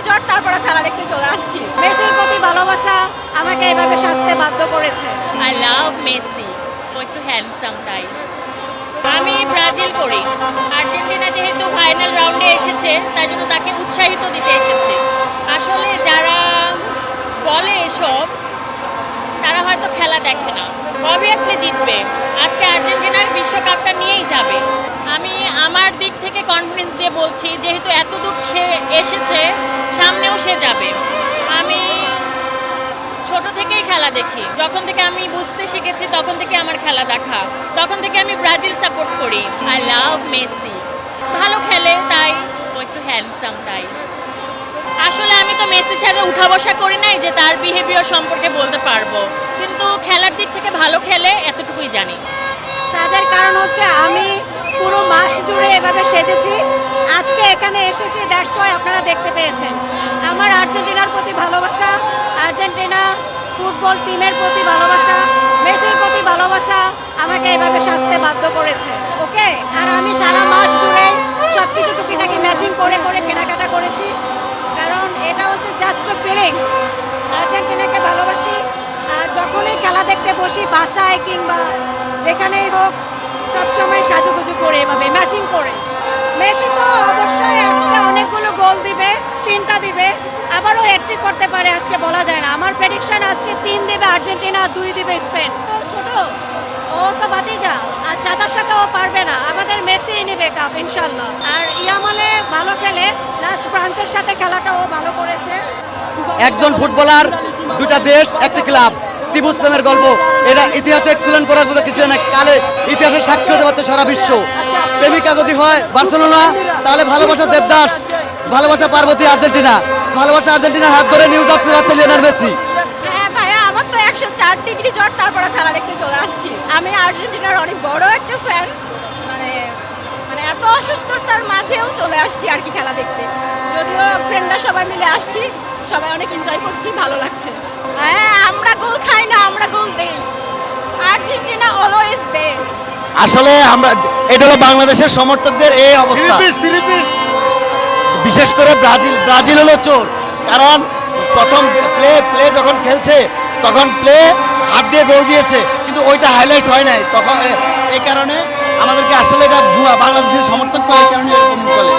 Degree জ্বর তারপরে খেলা দেখতে চলে আসছি। মেসির প্রতি ভালোবাসা আমাকে এভাবে সাজতে বাধ্য করেছে। আই লাভ মেসি, ও একটু হ্যান্ডসাম তাই। আমি ব্রাজিল করি। আর্জেন্টিনা যেহেতু ফাইনাল রাউন্ডে এসেছে তাই জন্য তাকে উৎসাহিত দিতে এসেছে। আসলে যারা বলে এসব তারা হয়তো খেলা দেখে না। অবভিয়াসলি জিতবে, আজকে আর্জেন্টিনার বিশ্বকাপটা নিয়েই যাবে। আমি আমার দিক থেকে কনফিডেন্স দিয়ে বলছি, যেহেতু এত দূর সে এসেছে সামনেও সে যাবে। আমি ছোট থেকেই খেলা দেখি, যখন থেকে আমি বুঝতে শিখেছি তখন থেকে আমার খেলা দেখা, তখন থেকে আমি ব্রাজিল সাপোর্ট করি। আই লাভ মেসি, ভালো খেলে তাই, ও একটু হ্যান্ডসাম তাই। আসলে আমি তো মেসির সাথে উঠা বসা করি নাই যে তার বিহেভিয়ার সম্পর্কে বলতে পারবো, কিন্তু খেলার দিক থেকে ভালো খেলে এতটুকুই জানি। সাজার কারণ হচ্ছে আমি পুরো মাস জুড়ে এভাবে সেজেছি, আজকে এখানে এসেছি, দ্যাটস ওয়াই আপনারা দেখতে পেয়েছেন। আমার আর্জেন্টিনার প্রতি ভালোবাসা, আর্জেন্টিনা ফুটবল টিমের প্রতি ভালোবাসা, মেসির প্রতি ভালোবাসা আমাকে এভাবে সাজতে বাধ্য করেছে। ওকে, আর আমি সারা মাস জুড়ে সব কিছু টুকিটাকি ম্যাচিং করে করে কেনাকাটা করেছি, কারণ এটা হচ্ছে জাস্ট ফিলিংস। আর্জেন্টিনাকে ভালোবাসি, আর যখনই খেলা দেখতে বসি বাসায় কিংবা যেখানেই হোক সবসময় সাজুগুজু করে এভাবে ম্যাচিং করে। মেসি তো অবশ্যই আজকে অনেকগুলো গোল দিবে, 3টা দিবে, আবারও হ্যাট্রিক করতে পারে, আজকে বলা যায় না। আমার প্রেডিকশন আজকে 3 দিবে আর্জেন্টিনা, 2 দিবে স্পেন। তো ছোট, ও তো ভাতিজা, আর চাচার সাথে ও পারবে না, আমাদের মেসি নেবে কাপ ইনশাল্লাহ। আর ইয়ামালে ভালো খেলে, লাস্ট ফ্রান্সের সাথে খেলাটা ও ভালো করেছে। একজন ফুটবলার, দুটা দেশ, একটা ক্লাব, ত্রিভুজ প্রেমের গল্প, এটা ইতিহাসে এক্সপ্লেন করার মতো কিছু না। কালে ইতিহাসের সাক্ষী হতে পারছে সারা বিশ্ব। প্রেমিকা যদি হয় বার্সেলোনা, তাহলে ভালোবাসা দেবদাস, ভালোবাসা পার্বতী আর্জেন্টিনা, ভালোবাসা আর্জেন্টিনার হাত ধরে নিউজ আসতে যাচ্ছে লিওনেল মেসি। হ্যাঁ ভাইয়া, আমার তো 104 ডিগ্রি জ্বর তারপরে খেলা দেখতে চলে আসছি। আমি আর্জেন্টিনার অনেক বড় একটা ফ্যান, মানে মানে এত অসুস্থতার মাঝেও চলে আসছি আর কি খেলা দেখতে। যদিও ফ্রেন্ডরা সবাই মিলে আসছি, সবাই অনেক এনজয় করছি, ভালো লাগছে। হ্যাঁ, আমরা গোল খাই না, আমরা গোল দেই। Argentina always best. আসলে আমরা, এটা হলো বাংলাদেশের সমর্থকদের এই অবস্থা। বিশেষ করে ব্রাজিল হলো চোর, কারণ প্রথম প্লে যখন খেলছে তখন প্লে হাত দিয়ে গোল দিয়েছে, কিন্তু ওইটা হাইলাইটস হয় নাই তখন। এই কারণে আমাদেরকে আসলে এটা বাংলাদেশের সমর্থক তো এই কারণে এরকম বলে।